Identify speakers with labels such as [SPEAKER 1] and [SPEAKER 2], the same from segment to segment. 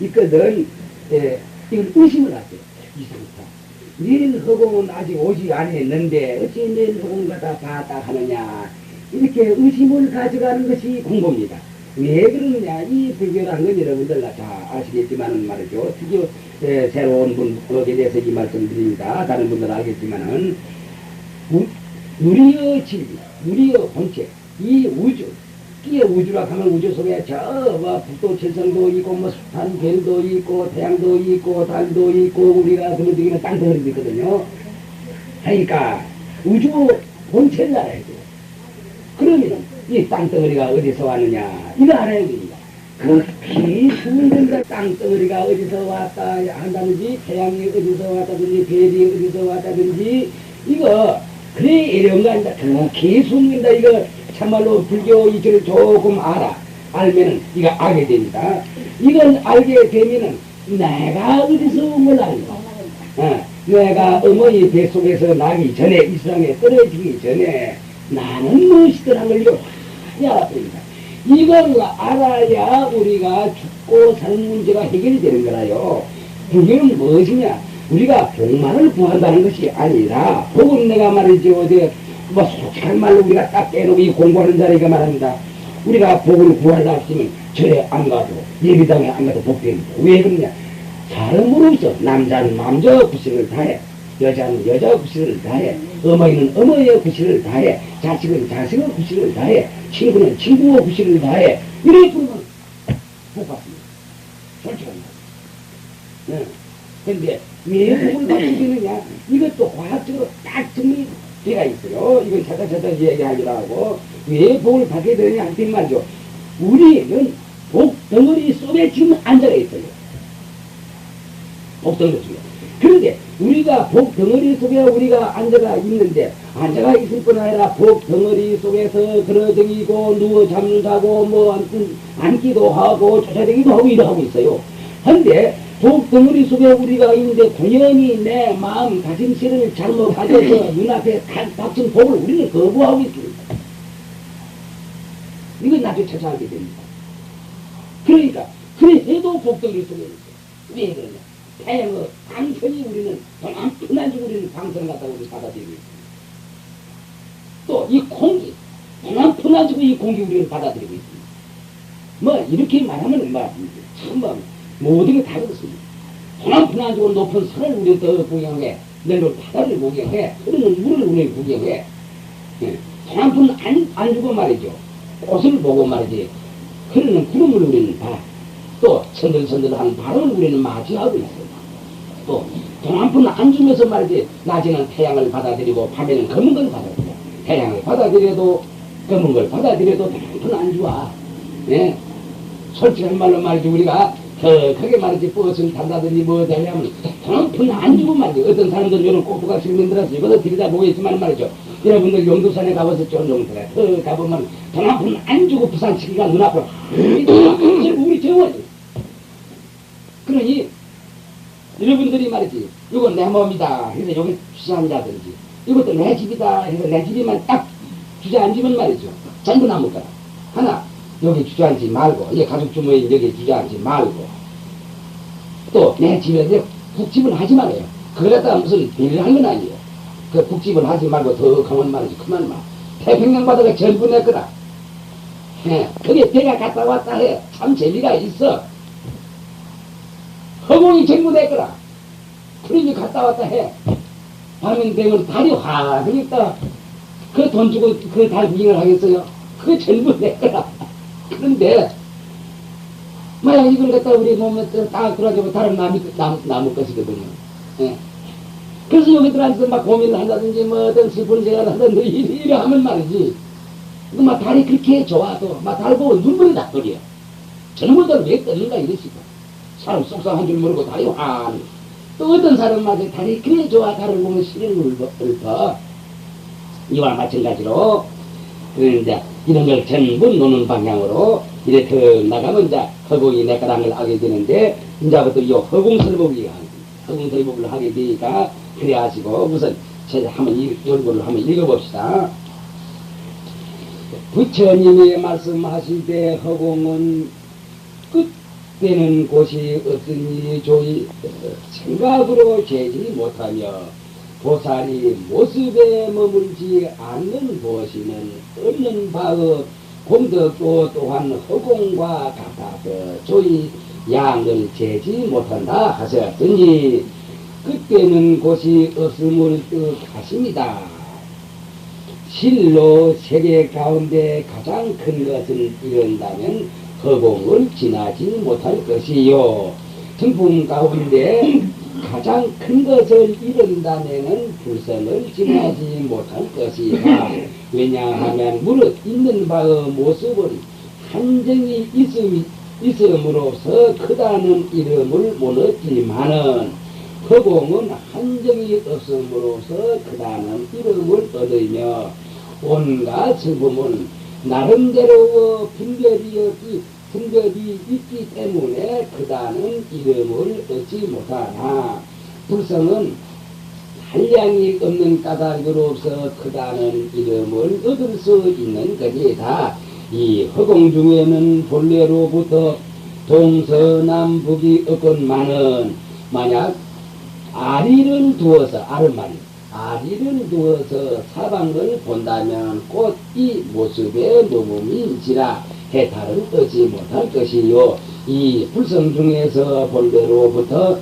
[SPEAKER 1] 있거든. 이걸 의심을 하죠. 이상하다. 내일 허공은 아직 오지 않았는데 어찌 내일 허공 갖다 봤다 하느냐. 이렇게 의심을 가져가는 것이 공부입니다. 왜 그러느냐. 이 불교라는 건 여러분들 다 아시겠지만은 말이죠. 특히 새로운 분에 대해서 이 말씀 드립니다. 다른 분들 알겠지만은 우리의 진리, 우리의 본체, 이 우주, 이 우주라 하면 우주 속에 북도 칠성도 있고 숱한 별도 있고 태양도 있고 달도 있고 우리가 그러기는 땅덩어리도 있거든요. 그러니까 우주 본체를 알아야 돼요. 그러면 이 땅덩어리가 어디서 왔느냐 이거 알아야 됩니다. 극히 숨는다. 땅덩어리가 어디서 왔다 한다든지 태양이 어디서 왔다든지 별이 어디서 왔다든지 이거 그래 이런 거 아니다. 극히 숨는다. 이거 참말로 불교 이치를 조금 알면은 이거 알게 됩니다. 이걸 알게 되면은 내가 어디서 뭘 알까? 내가 어머니 뱃속에서 나기 전에 이 세상에 떨어지기 전에 나는 무엇이더라는 걸 이거 확 알아버립니다. 이걸 알아야 우리가 죽고 사는 문제가 해결이 되는 거라요. 불교는 무엇이냐? 우리가 복만을 구한다는 것이 아니라 복은 내가 말이지 어디 솔직한 말로 우리가 딱 깨놓고 이 공부하는 자리가 말합니다. 우리가 복을 구하다 했으면 절에 안 가도 예비당에 안 가도 복됩니다. 왜 그러냐? 사람으로서 남자는 남자 구실을 다해, 여자는 여자 구실을 다해, 어머니는 어머니의 구실을 다해, 자식은 자식의 구실을 다해, 친구는 친구의 구실을 다해. 이래 부르면 복 받습니다. 솔직한 말. 근데 왜 복을 받게 되느냐? 이것도 과학적으로 딱 정리되어 있어요. 이건 차차차차 얘기하기로 하고. 왜 복을 받게 되느냐 한테 말이죠. 우리는 복 덩어리 속에 지금 앉아 있어요. 복 덩어리 속에. 그런데 우리가 복 덩어리 속에 우리가 앉아가 있는데, 앉아가 있을 뿐 아니라 복 덩어리 속에서 그러댕이고 누워 잠자고 앉기도 하고 쫓아다니기도 하고 이러고 있어요. 근데 복 덩어리 속에 우리가 있는데 당연히 내 마음 가짐실을 잘못 가져서 눈앞에 닥친 복을 우리는 거부하고 있습니다. 이건 나중에 찾아하게 됩니다. 그러니까 그래 해도 복 덩어리 속에 있어요. 왜 그러냐? 태양의 방선이 우리는 돈 안 푼한지고 우리는 방선을 갖다가 우리 받아들이고 있습니다. 또 이 공기 돈 안 푼한지고 이 공기 우리는 받아들이고 있습니다. 이렇게 말하면 참 모든 게 다 그렇습니다. 돈 한 푼 안 주고 높은 산을 우리 또 구경해, 내려 바다를 구경해, 흐르는 물을 우리 구경해. 돈 한 푼 안 주고 말이죠. 꽃을 보고 말이지. 흐르는 구름을 우리는 봐. 또 선들선들한 바람을 우리는 맞이하고 있어요. 또 돈 한 푼 안 주면서 말이지. 낮에는 태양을 받아들이고 밤에는 검은 걸 받아들여. 태양을 받아들여도 검은 걸 받아들여도 돈 한 푼 안 주와. 솔직한 말로 말이지. 우리가 크게 말이지 버스를 탄다든지 뭐 되냐면 돈 한 푼 안 주고 말이지. 어떤 사람들은 이런 꼭두각 시민들한테 이것도 들여다보겠지만 말이죠. 여러분들 용두산에 가봐서 쫀쫀해. 가보면 돈 한 푼 안 주고 부산시기가 눈앞으로 우리 정원이. 그러니 여러분들이 말이지 이거 내 몸이다 해서 여기 주저앉아든지 이것도 내 집이다 해서 내 집이만 딱 주저앉으면 말이죠. 전부 남을 거라. 하나 여기 주저앉지 말고, 가족 주모인 여기 주저앉지 말고, 또 내 집에 북집을 하지 말아요. 그걸 갖다가 무슨 비리를 한 건 아니에요. 그 북집을 하지 말고 더 가만 말이지. 그만 말. 태평양 바다가 전부 내 거라. 그게 배가 갔다 왔다 해. 참 재미가 있어. 허공이 전부 내 거라. 그러니 갔다 왔다 해. 밤엔 되면 달이 화하니까 그 돈 주고 그 달 구경을 하겠어요? 그게 전부 내 거라. 그런데 만약 이걸 갖다 우리 몸에 딱 들어가지고 다른 남을 것이거든요. 그래서 여기들 앉아서 막 고민을 한다든지 어떤 슬픈 생각을 한다든지 이래 하면 말이지. 막 달이 그렇게 좋아도 막 달 보고 눈물이 다 떨려. 저놈들 왜 떨는가 이러시고. 사람 속상한 줄 모르고 달이 환. 또 어떤 사람마저 달이 그래 좋아 달을 보면 시련을 읊어. 이와 마찬가지로 그런데 이런 걸 전부 노는 방향으로 이래 더 나가면 이제 허공이 내 거라는 걸 알게 되는데 이제부터 이 허공설법을 하게 되니까 그래 하시고 우선 제가 한번 연구를 한번 읽어봅시다. 부처님이 말씀하실 때 허공은 때는 곳이 없으니 조이 생각으로 재지 못하며 보살이 모습에 머물지 않는 도시는 없는 바의 공덕도 또한 허공과 같아서 조이 양을 재지 못한다 하셨으니 그때는 곳이 없음을 뜻하십니다. 실로 세계 가운데 가장 큰 것을 이룬다면 허공을 지나지 못할 것이요. 성품 가운데 가장 큰 것을 이룬다면 불성을 지나지 못할 것이다. 왜냐하면 무릇 있는 바의 모습은 한정이 있음으로써 크다는 이름을 못 얻지만은 허공은 한정이 없음으로써 크다는 이름을 얻으며 온갖 성품은 나름대로 분별이 있기 때문에 크다는 이름을 얻지 못하나 불성은 한량이 없는 까닭으로서 크다는 이름을 얻을 수 있는 것이다. 이 허공 중에는 본래로부터 동서남북이 없건만은 만약 아리를 두어서 아리를 두어서 사방을 본다면 곧 이 모습의 모범인지라 해탈을 얻지 못할 것이요. 이 불성 중에서 본래로부터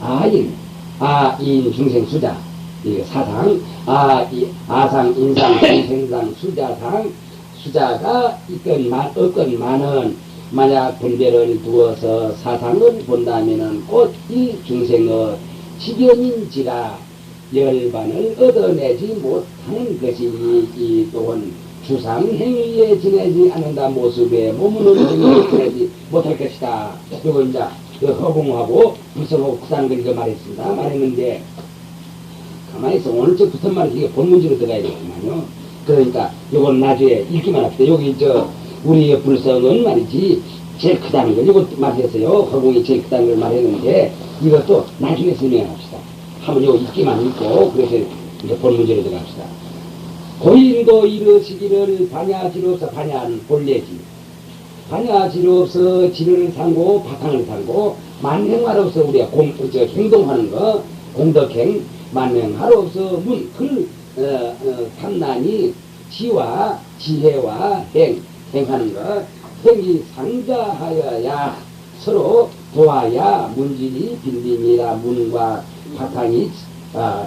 [SPEAKER 1] 아인 중생 수자 사상 아상 인상 중생상 수자상 수자가 없건만은 만약 분별을 두어서 사상을 본다면은 곧 이 중생의 지견인지라 열반을 얻어내지 못하는 것이 이 또한 주상행위에 지내지 않는다 모습에 몸으로 지내지 못할 것이다. 이거 이제 허공하고 불성하고 크다는 걸 이거 말했습니다. 말했는데 가만히 있어. 오늘 저 붙은 말이 이게 본문지로 들어가야 되겠구만요. 그러니까 이건 나중에 읽기만 합시다. 여기 우리의 불성은 말이지 제일 크다는 걸 이거 말했어요. 허공이 제일 크다는 걸 말했는데 이것도 나중에 설명합시다. 한번 이거 읽기만 읽고 그래서 이제 본문지로 들어갑시다. 고인도 이르시기를 반야지로서 반야는 본래지. 반야지로서 지를 상고 바탕을 상고 만행하로서 우리가 행동하는 거 공덕행 만행하로서 탐난이 지와 지혜와 행하는 것 행이 상자하여야 서로 도와야 문질이 빈림이라 문과 바탕이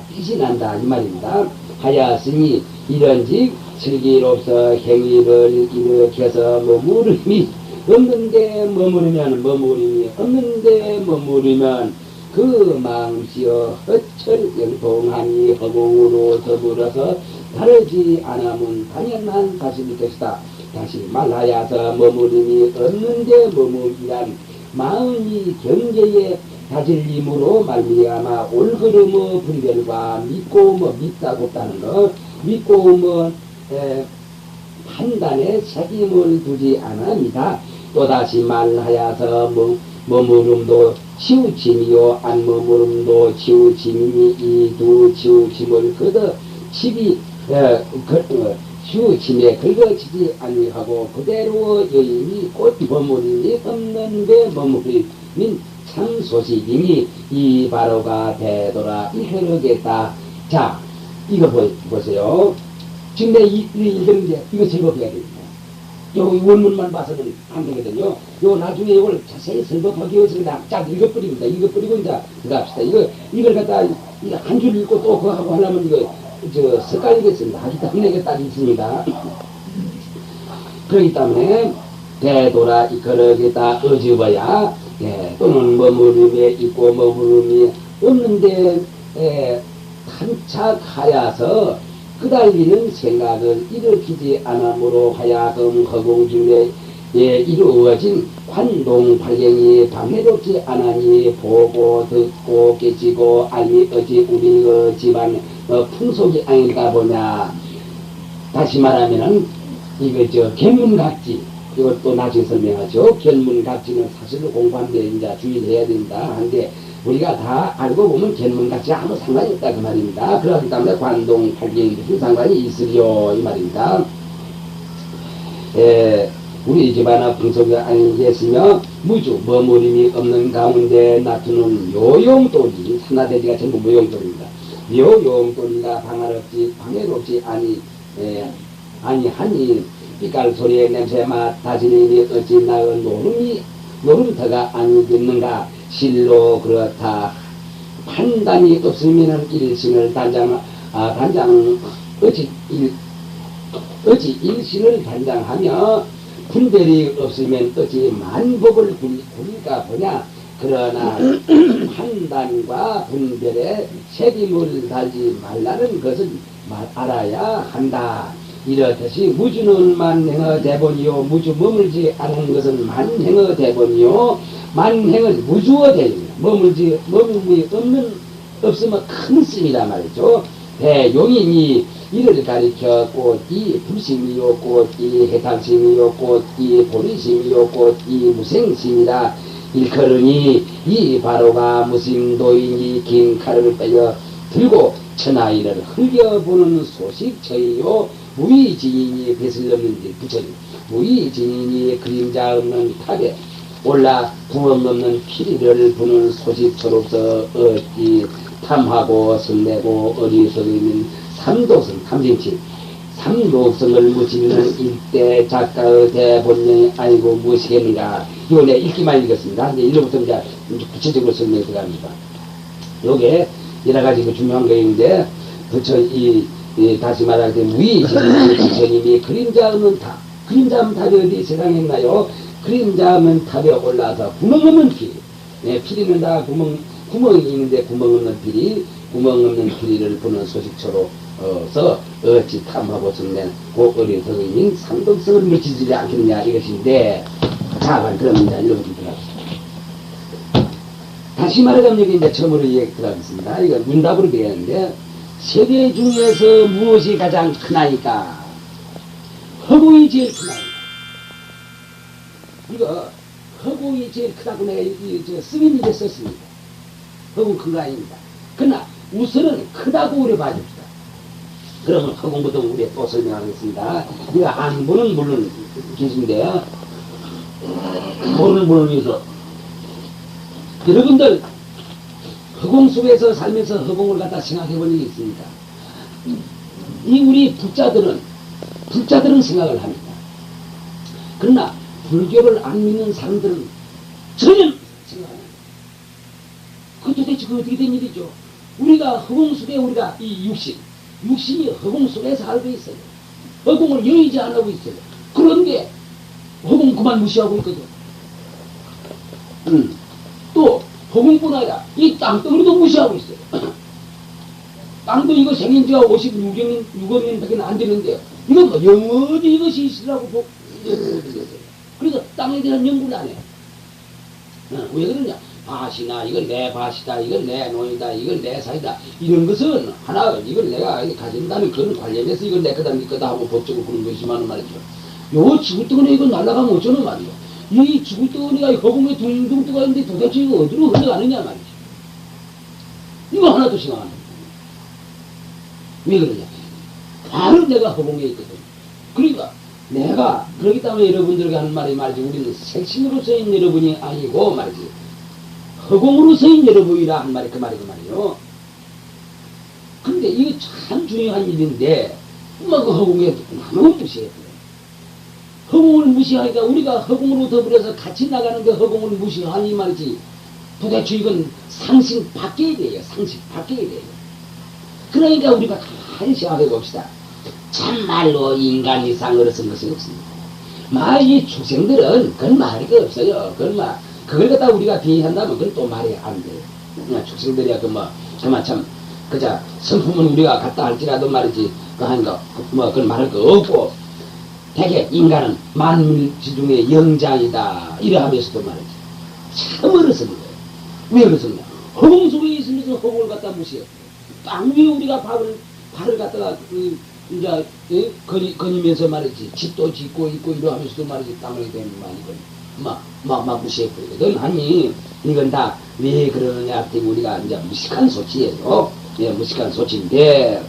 [SPEAKER 1] 빛이 난다 이 말입니다. 하였으니 이런즉 슬기로서 행위를 일으켜서 머무름이 없는데 머무름이 없는데 머무르면 그 마음씨여 허철 영통하니 허공으로 더불어서 다르지 않으면 당연한 사실일 것이다. 다시 말하여서 머무름이 없는데 머무리란 마음이 경계에 다질림으로 말미암아 올걸음의 분별과 믿다고 따는 것 믿고음의 판단에 책임을 두지 않습니다. 또다시 말하여서 머무름도 치우침이요 안 머무름도 치우침이니 이 두 치우침을 거둬 치우침에 긁어치지 아니하고 그대로 여인이 곧 머무림이 없는데 머무림인 참 소식이니 이 바로가 되돌아 이르겠다. 자, 이거 보세요. 지금 내 읽는데 이거 설법해야 됩니다. 요 원문만 봐서는 안 되거든요. 요 나중에 이걸 자세히 설법하기 위해서 그냥 쫙 읽어버립니다. 읽어버리고 이제 들어갑시다. 이걸 갖다 한 줄 읽고 또 그거 하고 하려면 이거 헷갈리겠습니다. 하기 때문에 이게 딱 있습니다. 그렇기 때문에 되돌아 이끌어겠다 어집어야 또는 머무름에 있고 머무름이 없는데 탄착하여서 끄달리는 생각을 일으키지 않음으로 하여금 허공 중에 이루어진 관동 발경이 방해롭지 않으니 보고 듣고 깨지고 알미 어지 우리 집안 풍속이 아닐까 보냐. 다시 말하면은 이거 견문각지 이것도 나중에 설명하죠. 견문각지는 사실로 공부하는데 이제 주의해야 된다 하는데 우리가 다 알고 보면 견문각지 아무 상관이 없다 그 말입니다. 그렇기 때문에 관동 발경이 무슨 상관이 있으려 이 말입니다. 우리 집안의 풍속이 아니겠으며 무주 머무림이 없는 가운데 나타는 요용돌이 산나대지가 전부 무용돌입니다. 요용돌이가 방해롭지 아니하니 삐깔 소리의 냄새 맡아지니 어찌 나의 노름터가 아니겠는가. 실로 그렇다. 판단이 없으면 일신을 어찌 일신을 단장하며 분별이 없으면 어찌 만법을 구리가 보냐. 그러나 판단과 분별에 책임을 달지 말라는 것을 알아야 한다. 이렇듯이 무주는 만행의 대본이요 무주 머물지 않은 것은 만행의 대본이요 만행은 무주의 대입니다. 머물미 없으면 큰 씀이라 말이죠. 대용인이 이를 가리켜 꽃이 불심이요 꽃이 해탈심이요 꽃이 보리심이요 꽃이 무생심이라 일컬으니 이 바로가 무심도인이 긴 칼을 빼어 들고 천하이를 흘겨보는 소식처이요 무의지인이 뱃을 넘는 부처님 무의지인이 그림자 없는 탑에 올라 구멍 없는 피리를 부는 소식처로서 어찌 탐하고 설레고 어리석으면 삼도성 탐진치 삼도성을 무지는 일대 작가의 대본령이 아니고 무엇이겠는가. 이거 내가 읽기만 읽었습니다. 이제 이로부터 이제 구체적으로 설명이 들어갑니다. 요게 여러 가지 중요한 거인데 다시 말하게 무의지는 부처님이 그림자 없는 탑 그림자 없는 탑이 어디 세상에 있나요? 그림자 없는 탑에 올라서 구멍 없는 피리 피리는 다 구멍이 있는데 구멍 없는 피리를 부는 소식처로서 어찌 탐하고 성낸 그 어리석은 상덕성을 미치지 않겠느냐 이것인데 자 그럽니다. 이렇게 들어갑니다. 다시 말하자면 여기 이제 처음으로 얘기 들어가겠습니다. 이거 문답으로 되겠는데 세계 중에서 무엇이 가장 크나이까? 허공이 제일 크나이까? 이거 허공이 제일 크다고 내가 스님에게 썼습니다. 허공 큰 거 아닙니다. 그러나 우선은 크다고 우려 봐줍시다. 그러면 허공부터 우리 또 설명하겠습니다. 이거 안 보는 물론 계신데요. 보는 물론 위해서 여러분들 허공 속에서 살면서 허공을 갖다 생각해 본 적이 있습니다. 이 우리 불자들은 생각을 합니다. 그러나 불교를 안 믿는 사람들은 전혀 생각 안 합니다. 그 도대체 그 어떻게 된 일이죠? 우리가 허공 속에 우리가 이 육신이 허공 속에 살고 있어요. 허공을 여의지 안 하고 있어요. 그런데 허공 그만 무시하고 있거든. 또 허공뿐 아니라 이 땅덩어리도 무시하고 있어요. 땅도 이거 생긴 지가 56억 년밖에 안 되는데 이건 뭐 영원히 이것이 있으라고 그래서 땅에 대한 연구를 안 해요. 왜 그러냐? 밭이나 이건 내 밭이다, 이건 내 논이다, 이건 내 산이다. 이런 것은 하나 이걸 내가 가진다면 그건 관련해서 이건 내 거다, 네 거다 하고 법적으로 그런 것이지만 말이죠. 요 지구덩어리 이거 날아가면 어쩌는 말이야. 이 지구덩어리가 허공에 둥둥 떠가 있는데 도대체 이거 어디로 흘러가느냐 말이지. 이거 하나도 생각 안 해. 왜 그러냐? 바로 내가 허공에 있거든. 그러니까 내가 그렇기 때문에 여러분들에게 하는 말이 말이지. 우리는 색신으로서인 여러분이 아니고 말이지. 허공으로서인 여러분이라 한 말이 그 말이요. 근데 이거 참 중요한 일인데 그 허공에 너무 무시했거든. 허공을 무시하니까 우리가 허공으로 더불어서 같이 나가는데 허공을 무시하니 말이지. 도대체 이건 상식 바뀌어야 돼요. 상식 바뀌어야 돼요. 그러니까 우리가 가만히 생각해 봅시다. 참말로 인간 이상으로 쓴 것이 없습니다. 이 축생들은 그건 말이 없어요. 그걸 갖다 우리가 비한다면 그건 또 말이 안 돼요. 그냥 축생들이야 그만 참 그자 성품은 우리가 갖다 할지라도 말이지 그건 말할 거 없고 대개 인간은 만물지 중에 영장이다 이래 하면서도 말이지 참 어렸습니다. 왜 그렇습니까? 허공 속에 있으면서 허공을 갖다 무시해. 땅 위에 우리가 발을 갖다가 이제 거니면서 말이지 집도 짓고 있고 이러 하면서도 말이지 땅을 대는 말이거든. 막 무시해버리거든. 아니 이건 다 왜 그러느냐 했더니 우리가 이제 무식한 소치예요. 예, 무식한 소치인데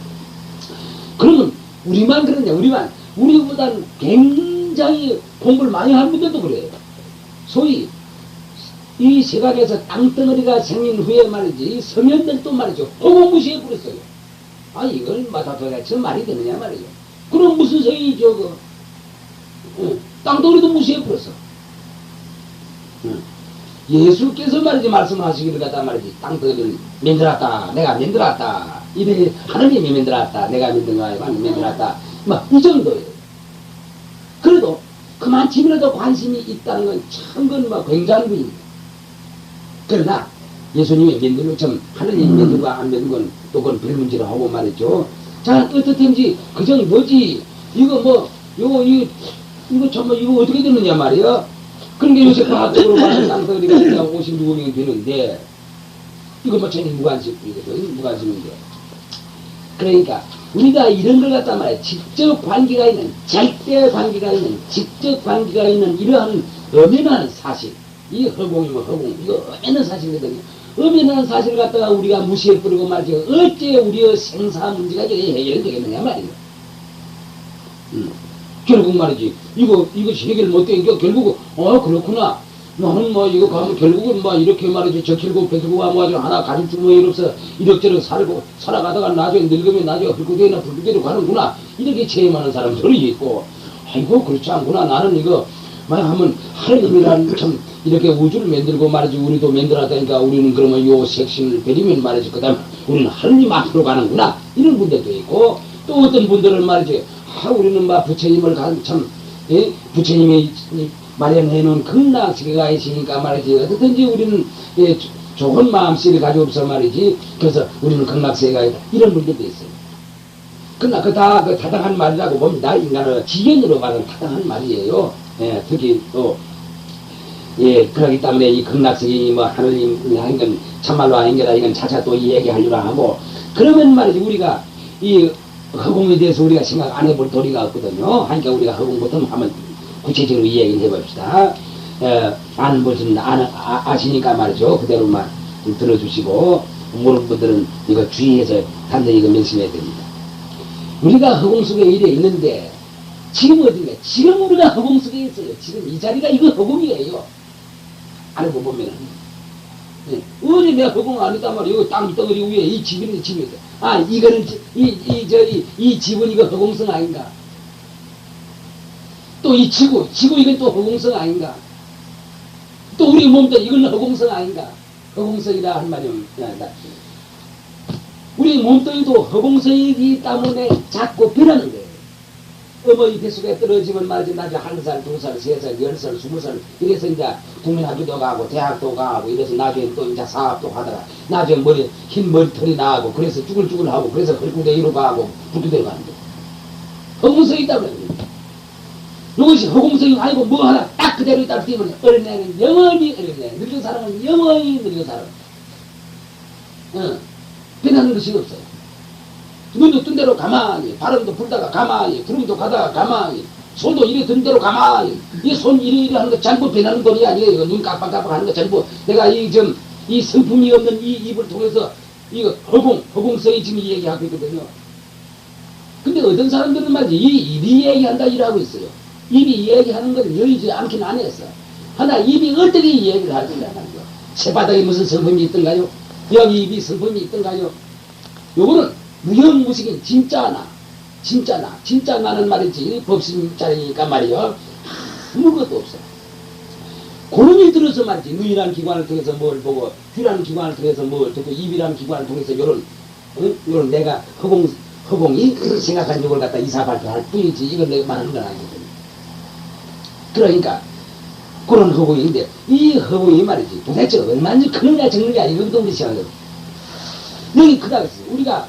[SPEAKER 1] 그러면 우리만 그러냐. 우리보다는 굉장히 굉장히 공부를 많이 한 분들도 그래요. 소위 이 세상에서 땅덩어리가 생긴 후에 말이지 이 서면들도 말이죠 허공무시해 버렸어요. 아 이걸 도대체 말이 되느냐 말이죠. 그럼 무슨 소용이 저거 땅덩어리도 무시해 버렸어. 예수께서 말이지 말씀하시기를 갖다 말이지 땅덩어리를 만들었다 내가 만들었다 이래 하느님이 만들었다 내가 만든 거야 만들었다 막 이 정도예요. 그래도 그만 집이라도 관심이 있다는 건 참 건 뭐 굉장한 분입니다. 그러나 예수님이 만들고 참 하느님이 만들고 안 만든 건 또 그건 별 문제라 하고 말이죠. 자 어떻든지 그정 뭐지 이거 뭐 이거 정말 이거 어떻게 되느냐 말이야. 그런데 요새 과학적으로 봐서 땅덩어리가 그냥 56억이 되는데 이거 뭐 전혀 무관심이거든. 무관심인데 그러니까 우리가 이런 걸 갖다 말이야 직접 관계가 있는 절대 관계가 있는 직접 관계가 있는 이러한 엄연한 사실 이 허공이면 허공 이거 엄연한 사실이거든요. 엄연한 사실을 갖다가 우리가 무시해버리고 말이죠. 어째 우리의 생사 문제가 이게 해결되겠느냐 말이에요. 결국 말이지 이것이 해결 못되니까 결국 그렇구나 나는 뭐 이거 가면 결국은 뭐 이렇게 말이지 적힐고 뱉고 아무가지고 하나 가림주머니 없어 이럭저럭 살아가다가 나중에 늙으면 나중에 흙구대나 불구대로 가는구나 이렇게 체험하는 사람들이 있고 아이고 그렇지 않구나 나는 이거 만약 하면 하느님이란 참 이렇게 우주를 만들고 말이지 우리도 만들었다니까 우리는 그러면 요 색신을 버리면 말이지 그 다음 우리는 하느님 앞으로 가는구나 이런 분들도 있고 또 어떤 분들은 말이지 우리는 막 부처님을 참 부처님이 마련해 놓은 극락세계가 있으니까 말이지 어떻든지 우리는 좋은 마음씨를 가지고서 말이지 그래서 우리는 극락세계가 있다 이런 분들도 있어요. 그러나 다 타당한 말이라고 봅니다. 인간의 지견으로 말하는 타당한 말이에요. 특히 또 그러기 때문에 이 극락세계니 뭐 하느님이 하는 건 참말로 아닌 게다 이건 차차 또 얘기하려고 하고 그러면 말이지 우리가 이 허공에 대해서 우리가 생각 안 해볼 도리가 없거든요. 하니까 우리가 허공부터 한번 구체적으로 이야기를 해봅시다. 아는 분은 아시니까 말이죠. 그대로만 좀 들어주시고 모르는 분들은 이거 주의해서 단단히 이거 명심해야 됩니다. 우리가 허공 속에 이래 있는데 지금 어딘가 지금 우리가 허공 속에 있어요. 지금 이 자리가 이거 허공이에요. 알고 보면은 어디 내가 허공 아니다 말이야. 이거 땅덩어리 위에 이 집인데 집이 있어. 아 이거는 이 집은 이거 허공성 아닌가? 또 이 지구 이건 또 허공성 아닌가? 또 우리 몸도 이건 허공성 아닌가? 허공성이라 한 말이 아니다. 우리 몸뚱이도 허공성이기 때문에 자꾸 변하는 거예요. 어머니 뱃속에 떨어지면 말이지 나중에 1살, 2살, 3살, 10살, 20살 이래서 이제 국민학교도 가고 대학도 가고 이래서 나중에 또 이제 사업도 하다가 나중에 흰 머리털이 나고 그래서 쭈글쭈글하고 그래서 헐구대 이로 가고 불구대로 가는 거예요. 허공성이 있다면 이것이 허공성이 아니고 뭐 하나 딱 그대로 있다 뛰면 어린애는 영원히 어린애 늙은 사람은 영원히 늙은 사람 변하는 것이 없어요. 눈도 뜬 대로 가만히 바람도 불다가 가만히 구름도 가다가 가만히 손도 이래 든 대로 가만히 이 손 이래 하는 거 전부 변하는 돈이 아니에요. 이거 눈 깜빡깜빡 하는 거 전부 내가 이 성품이 없는 이 입을 통해서 이거 허공성이 지금 얘기하고 있거든요. 근데 어떤 사람들은 말이지 이 입이 얘기한다 이러고 있어요. 입이 얘기하는 건 여의지 않긴 안 했어. 하나 입이 어떻게 얘기를 할 거냐 하는 거. 새바닥에 무슨 성품이 있던가요? 여기 입이 성품이 있던가요? 요거는 무형무식인 진짜나 나는 말이지 법신자니까 말이요 아무것도 없어. 고름이 들어서 말이지 눈이라는 기관을 통해서 뭘 보고 귀라는 기관을 통해서 뭘 듣고 입이라는 기관을 통해서 요런 내가 허공이 생각한 욕을 갖다 이사발표할 뿐이지 이건 내가 말하는 건 아니거든. 그러니까 그런 허공인데 이 허공이 말이지 도대체 얼마나 크느냐 적느냐 이것도 우리 시간에 여기 크다 그랬어. 우리가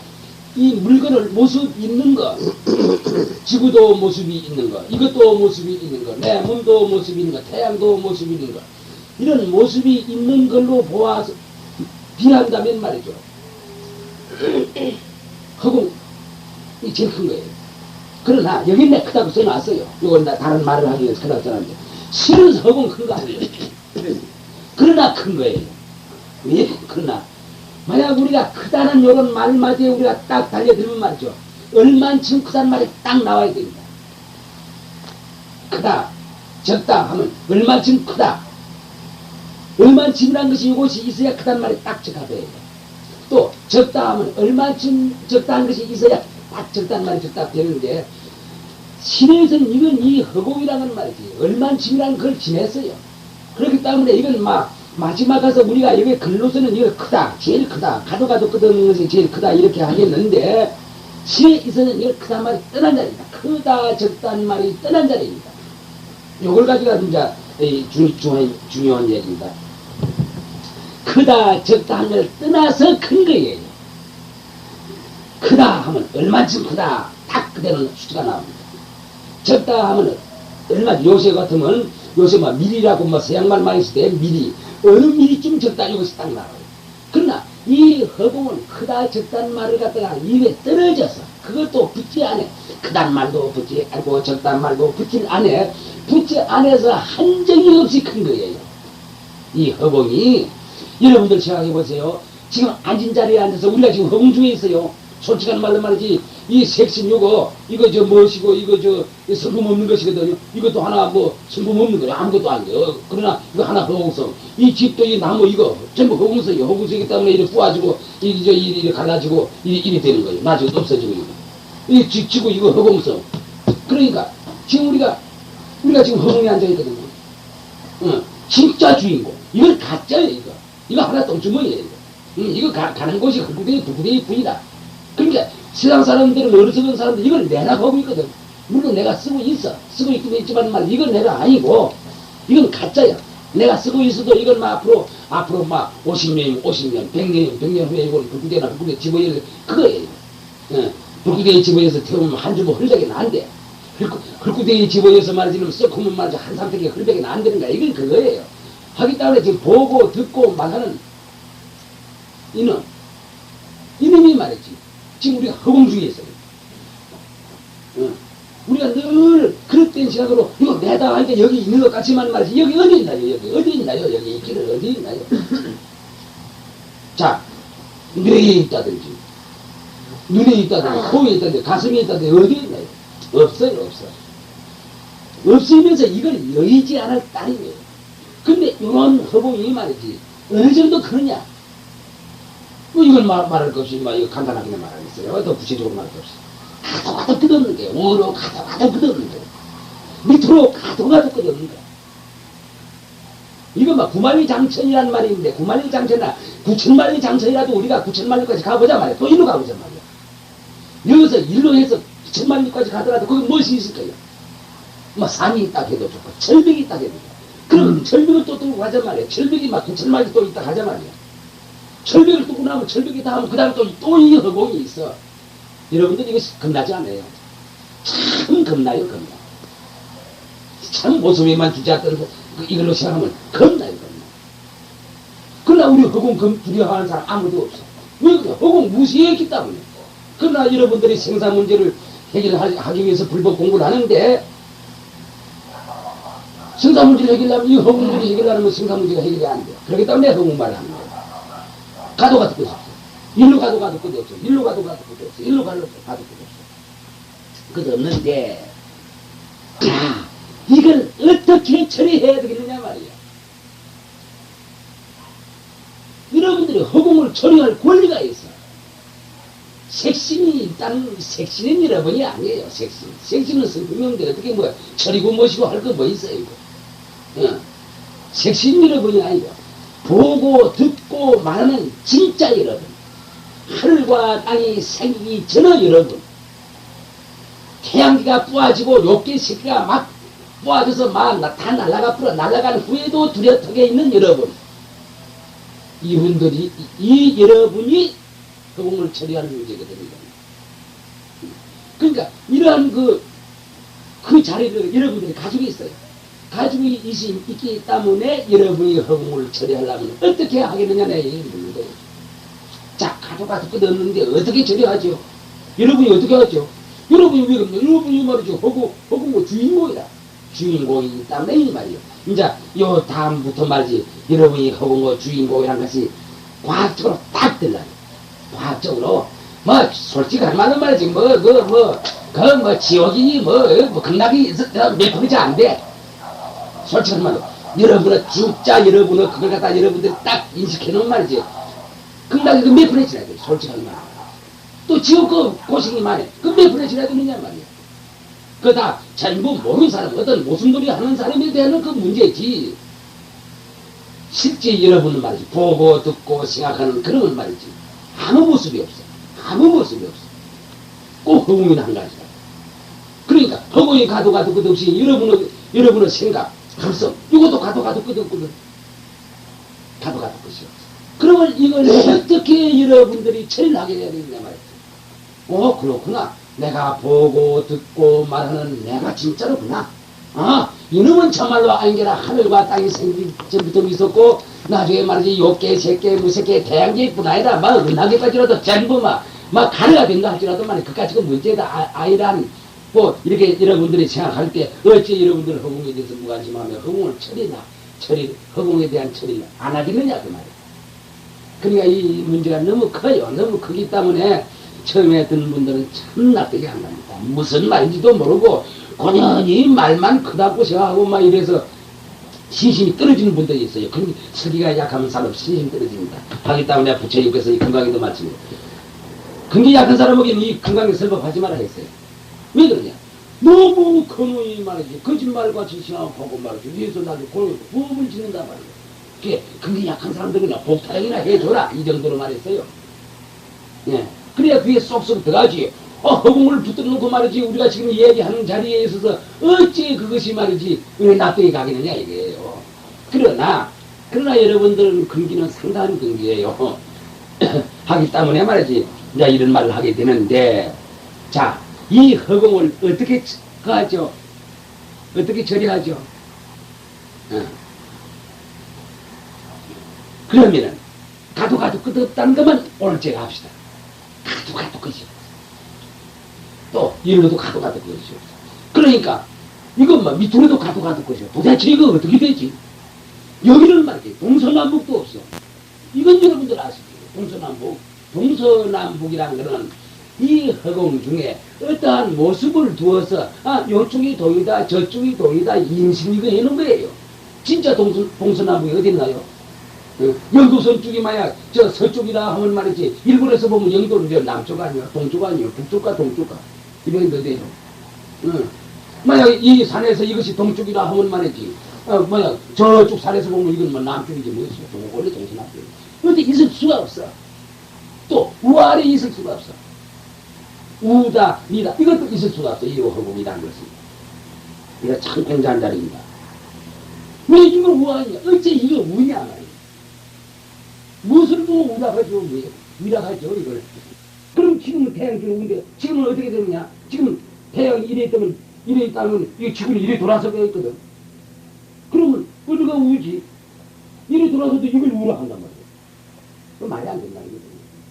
[SPEAKER 1] 이 물건을 모습 있는 거 지구도 모습이 있는 거 이것도 모습이 있는 거 내 몸도 모습이 있는 거 태양도 모습이 있는 거 이런 모습이 있는 걸로 보아서 비한다면 말이죠. 허공이 제일 큰 거예요. 그러나 여기 내 크다고 써놨어요. 이걸 다른 말을 하기 위해서 크다고 써놨는데 실은 허공 큰 거 아니에요. 그러나 큰 거예요. 왜? 그러나 만약 우리가 크다는 요런 말마디에 우리가 딱 달려들면 말이죠. 얼만큼 크다는 말이 딱 나와야 됩니다. 크다, 적다 하면 얼마쯤 크다. 얼마쯤이란 것이 이것이 있어야 크단 말이 딱 적합해요. 또 적다 하면 얼마쯤 적다한 것이 있어야 딱 적다는 말이 적합되는데 신에서는 이건 이 허공이라는 말이지 얼마쯤이라는 걸 지냈어요. 그렇기 때문에 이건 막 마지막 가서 우리가 여기 글로서는 이거 크다, 제일 크다, 가도 끄덕는 것이 제일 크다 이렇게 하겠는데 신에 있어서는 이걸 크다 말이 떠난 자리입니다. 크다 적다는 말이 떠난 자리입니다. 요걸 가지고 진짜 중요한 얘기입니다. 크다 적다 한 걸 떠나서 큰 거예요. 크다 하면 얼마쯤 크다 딱 그대로 수치가 나옵니다. 적다 하면 얼마 요새 같으면 요새 막 미리라고 뭐 서양말 많이 쓸 때 미리 어느 미리쯤 적다 이것이 딱 나와요. 그러나 이 허공은 크다 적다는 말을 갖다가 입에 떨어져서 그것도 붙지 않아. 크단 말도 붙지 않고 적단 말도 붙지 않아. 붙지 않아서 한정이 없이 큰 거예요. 이 허공이 여러분들 생각해 보세요. 지금 앉은 자리에 앉아서 우리가 지금 허공 중에 있어요. 솔직한 말로 말이지 이 색신 요거 이거 저 무엇이고 이거 저 성품 없는 것이거든요. 이것도 하나 뭐 성품 없는 거예요. 아무것도 아니에요. 그러나 이거 하나 허공성. 이 집도 이 나무 이거 전부 허공성이에요. 허공성이기 때문에 이렇게 부아지고 이리 갈라지고 이리 되는 거예요. 나중에 없어지고 이 지고 이거 허공성. 그러니까 지금 우리가 지금 허공에 앉아 있거든요. 진짜 주인공. 이건 가짜예요. 이거 하나 똥주머니예요. 이거 가는 곳이 흙구덩이 뿐이다. 그러니까 세상 사람들은 어리석은 사람들 이걸 내가 하고 있거든. 물론 내가 쓰고 있긴 있지만 말 이건 내가 아니고 이건 가짜야. 내가 쓰고 있어도 이건 막 앞으로 막 50년 100년 후에 이걸 불구덩이 집어넣어 그거예요. 불구덩이 집어넣어서 태우면 한 주먹 흘러게는 안 돼. 흙구덩이 집어넣어서 말이지 썩으면 말이지 한 상태에 흘러게는 안 되는 거야. 이건 그거예요. 하기 때문에 지금 보고 듣고 말하는 이놈이 말이지. 지금 우리가 허공 중에 있어요. 우리가 늘 그릇된 시각으로 이거 내다 하니까 여기 있는 것 같지만 말이지 여기 어디 있나요? 여기 있기를 어디 있나요? 자, 뇌에 있다든지 눈에 있다든지 코에 있다든지 가슴에 있다든지 어디 있나요? 없어요. 없으면서 이걸 여의지 않을 따름이에요. 근데 이런 허공이 말이지 어느 정도 크느냐? 뭐 이걸 말할 것 없이 이거 간단하게 말하겠어요. 더 구체적으로 말할 것 없이 가도 끝없는 게 우로 가도 끝없는 게 밑으로 가도 끝없는 게 이거 막 9만리 장천이라는 말이 있는데 9만리 장천이나 9천만리 장천이라도 우리가 9천만리까지 가보자 말이야. 또 일로 가보자 말이야. 여기서 일로 해서 9천만리까지 가더라도 거기 무엇이 있을 거예요? 뭐 산이 있다 해도 좋고 철벽이 있다 해도 좋고 그럼 철벽을 또 뚫고 가자 말이야. 철벽이 막 9천만리 또 있다 가자 말이야. 철벽을 뚫고 나면 철벽이 다 하면 그 다음에 또 이 허공이 있어. 여러분들 이거 겁나지 않아요? 참 겁나요. 참 모습에만 주저앉던 이걸로 생각하면 겁나요. 그러나 우리 허공 두려워하는 사람 아무도 없어. 왜 그래? 허공 무시했기 때문에. 그러나 여러분들이 생사 문제를 해결하기 위해서 불법 공부를 하는데 생사 문제를 해결하면 이 허공 문제 해결하면 생사 문제가 해결이 안 돼. 그렇기 때문에 허공말을 하는 거예요. 가도 끝이 없어. 일로 가도 끝이 없어. 일로 가도 끝이 없어. 일로 가도 끝이 없어. 그것도 없는데, 자, 이걸 어떻게 처리해야 되겠느냐 말이야. 여러분들이 허공을 처리할 권리가 있어. 색신은 여러분이 아니에요. 색신은 성품인데 어떻게 뭐 처리고 뭐시고 할 거 뭐 있어요, 이거. 색신 여러분이 아니고. 보고 듣고 말하는 진짜 여러분, 하늘과 땅이 생기기 전의 여러분, 태양기가 뿌아지고 욕기 새끼가 막 뿌아져서 막 다 날아간 후에도 두려턱에 있는 여러분, 이분들이 이 여러분이 허공을 처리하는 문제거든요. 그러니까 이러한 그 자리를 여러분들이 가지고 있어요. 가지고 있기 때문에 여러분이 허공을 처리하려면 어떻게 하겠느냐는 얘기입니다. 자, 가도 끝없는데 어떻게 처리하죠? 여러분이 어떻게 하죠? 여러분이 왜 그러냐? 여러분이 말이죠. 허공의 주인공이다. 주인공이기 때문에 이 말이요. 이제 요 다음부터 말이지. 여러분이 허공의 주인공이라는 것이 과학적으로 딱 들라요. 과학적으로 뭐, 솔직한 말로 말이지, 지옥이니, 극락이 몇 프로지 안 돼. 솔직한 말로. 여러분은, 진짜 여러분은, 그걸 갖다 여러분들이 딱 인식해놓은 말이지. 극락이 몇 프로에 지나야 돼, 솔직한 말. 또 지옥 고생이 많이, 몇 프로에 지나야 되느냐 말이야. 그거 다 전부 모르는 사람, 어떤 무슨 소리 하는 사람에 대한 그 문제지. 실제 여러분은 말이지, 보고, 듣고, 생각하는 그런 말이지. 아무 모습이 없어. 아무 모습이 없어. 꼭 허공이 한 가지다. 그러니까, 허공이 가도 끝없이 여러분의 생각, 감성, 이것도 가도 끝없거든. 가도 끝이 없어. 그러면 이걸 어떻게 여러분들이 처리를 하게 해야 되느냐 말이지. 그렇구나. 내가 보고, 듣고, 말하는 내가 진짜로구나. 이놈은 정말로 아닌게라 하늘과 땅이 생긴 전부터 있었고, 나중에 말이지, 욕계, 새계, 무새계, 태양계뿐 아니라, 은하계까지라도 전부 가르가 된다 할지라도 말이지, 그까지가 문제가 아니란, 이렇게 여러분들이 생각할 때, 어찌 여러분들 허공에 대해서 무관심하며 허공을 허공에 대한 처리를 안 하겠느냐, 그 말이야. 그러니까 이 문제가 너무 커요. 너무 크기 때문에, 처음에 듣는 분들은 참 납득이 안 갑니다. 무슨 말인지도 모르고, 고연히 말만 크다고 생각하고 이래서 신심이 떨어지는 분들이 있어요. 그런데 서기가 약하면 사람 신심이 떨어집니다. 하기 때문에 부처님께서 이 건강에도 마칩니다. 근데 약한 사람에게는 이 건강에 설법하지 말아 했어요. 왜 그러냐? 너무 큰놈이 말이지. 거짓말같이 생각하고 말이지. 위에서 나중에 부업을 짓는다 말이야. 그게 약한 사람들이나 복타령이나 해줘라. 이 정도로 말했어요. 예. 그래야 귀에 쏙쏙 들어가지. 허공을 붙들어놓고 말이지, 우리가 지금 얘기하는 자리에 있어서 어찌 그것이 말이지, 왜 납득이 가겠느냐, 이게요. 그러나 여러분들은 근기는 상당한 근기예요. 하기 때문에 말이지, 이제 이런 말을 하게 되는데, 자, 이 허공을 어떻게 하죠? 어떻게 처리하죠? 그러면은, 가도 끝없다는 것만 오늘 제가 합시다. 가도 끝이 없어. 또, 이리로도 가도 것이 없어. 그러니까, 이건 밑으로도 가도 것이 없어. 도대체 이거 어떻게 되지? 여기는 말이지, 동서남북도 없어. 이건 여러분들 아시죠? 동서남북이라는 거는 이 허공 중에 어떠한 모습을 두어서, 요쪽이 동이다, 저쪽이 동이다, 인식이거 해놓은 거예요. 진짜 동서남북이 어디 있나요? 영도선 쪽이 만약 저 서쪽이라 하면 말이지, 일본에서 보면 영도는 남쪽 아니야, 동쪽 아니야, 북쪽과 동쪽과 이런 데 되죠. 만약 이 산에서 이것이 동쪽이라 하면 말이지, 만약 저쪽 산에서 보면 이건 남쪽이지 뭐겠어. 원래 동서남북이야. 그런데 있을 수가 없어. 또 우아래 있을 수가 없어. 우다, 미다, 이것도 있을 수가 없어. 이 허공이라는 것은. 이거 참 굉장한 자리입니다. 왜 이거 우아하냐? 어째 이거 우냐 말이야. 무엇을 보고 우락하죠? 우락하죠, 이걸. 그럼 지금은 태양처럼 우는데, 지금은 어떻게 되느냐? 지금 태양이 이래 있다면, 이 지구는 이래 돌아서게 있거든. 그러면, 어디가 우지? 이래 돌아서도 이걸 우락한단 말이야. 그 말이 안 된다는 거죠.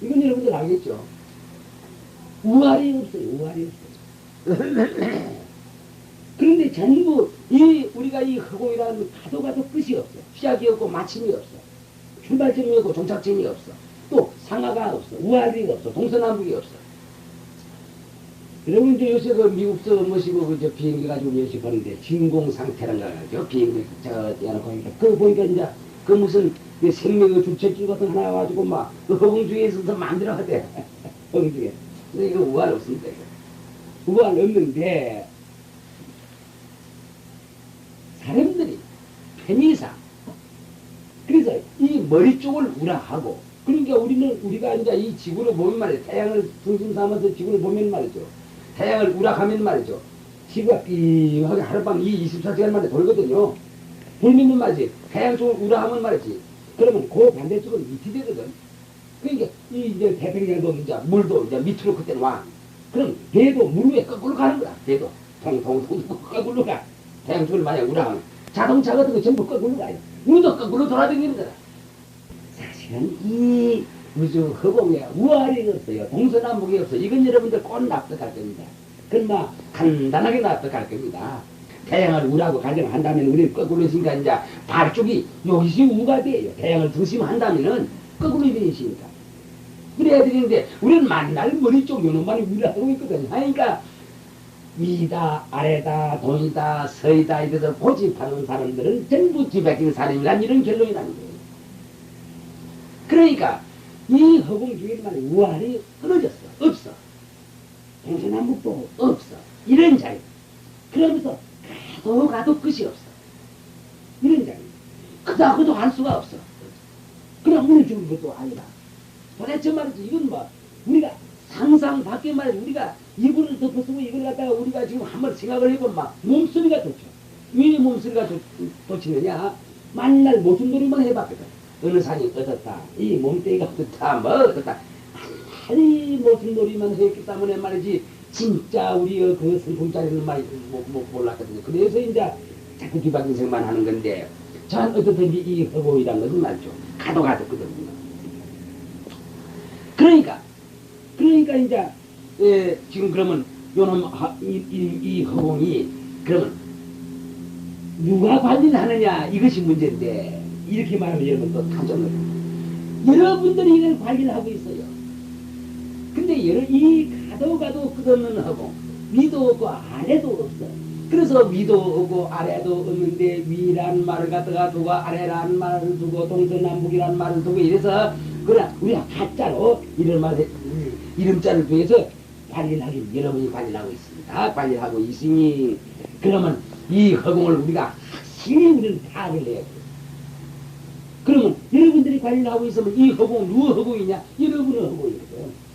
[SPEAKER 1] 이건 여러분들 알겠죠? 우알이 없어요, 우알이 없어요. 그런데 전부, 우리가 이 허공이라는 가도 끝이 없어. 시작이 없고 마침이 없어. 출발점이 없고 종착점이 없어. 또 상하가 없어. 우알이 없어. 동서남북이 없어. 여러분 이제 요새 그 미국서 모시고 저 비행기 가지고 요새 보는데 진공 상태란 거 알죠? 비행기 저 떼어놓고 있니까 그거 보니까 이제 그 무슨 그 생명의 주체줄 같은 거 하나 가지고 막 그 허공 중에 있어서 만들어 하대. 허공 중에. 근데 이거 우알 없습니다. 이거. 우알 없는데 사람들이 편의상 그래서 이 머리 쪽을 우락하고, 그러니까 우리가 이제 이 지구를 보면 말이죠. 태양을 중심 삼아서 지구를 보면 말이죠. 태양을 우락하면 말이죠. 지구가 삐하게 하룻밤 24시간 만에 돌거든요. 돌면 말이지. 태양 쪽을 우락하면 말이지. 그러면 그 반대쪽은 밑이 되거든. 그러니까 이제 태평양도 이제 물도 이제 밑으로 그때는 와. 그럼 배도 물 위에 거꾸로 가는 거야. 배도. 통통 거꾸로 가. 태양 쪽을 만약 우락하면. 자동차 같은 거 전부 거꾸로 가요. 우리도 거꾸로 돌아다니는 거다. 사실은 이 우주 허공에 우알이 없어요. 동서남북이 없어요. 이건 여러분들 꼭 납득할 겁니다. 그건 막 간단하게 납득할 겁니다. 태양을 우라고 가정한다면 우리는 거꾸로 있으니까 이제 발 쪽이 여기서 우가 돼요. 태양을 중심한다면은 거꾸로 되시니까. 그래야 되는데 우리는 만날 머리 쪽 요놈만이 우리를 하고 있거든요. 그러니까 위다 아래다 동이다 서이다 이래서 고집하는 사람들은 전부 뒤바뀐 사람이란 이런 결론이 나는 거예요. 그러니까 이 허공주의만 우환이 끊어졌어. 없어. 동서남북도 없어. 이런 자리. 그러면서 가도 끝이 없어. 이런 자리. 크다고도 할 수가 없어. 그냥 우리 죽은 것도 아니다. 도대체 말이지 이건 뭐 우리가 상상 밖에 말이지 우리가 이불을 덮어쓰고 이걸 갖다가 우리가 지금 한번 생각을 해보면 막 몸소리가 돋죠. 왜 몸소리가 돋치느냐? 만날 모순놀이만 해봤거든. 어느 산이 어떻다. 이 몸뚱이가 어떻다. 뭐 어떻다. 이 모순놀이만 했기 때문에 말이지 진짜 우리의 그 성품짜리는 말이 몰랐거든요. 그래서 이제 자꾸 뒤바뀐 생만 하는 건데 전 어떻든지 이 허공이란 것은 말이죠. 가도 거든요. 그러니까 이제 지금 그러면 요놈 이 허공이 그러면 누가 관리를 하느냐 이것이 문제인데 이렇게 말하면 여러분 또 타점을 여러분들이 이걸 관리를 하고 있어요. 근데 이 가도 끝없는 허공 위도 없고 아래도 없어. 그래서 위도 없고 아래도 없는데 위란 말을 갖다가 두고 아래란 말을 두고 동서남북이란 말을 두고 이래서 그러나 우리가 가짜로 이름자를 통해서 관리를 하긴 여러분이 관리를 하고 있습니다. 관리를 하고 있으니 그러면 이 허공을 우리가 확실히 우리는 파악을 해야 돼. 그러면 여러분들이 관리를 하고 있으면 이 허공은 누구 허공이냐? 여러분의 허공이거든.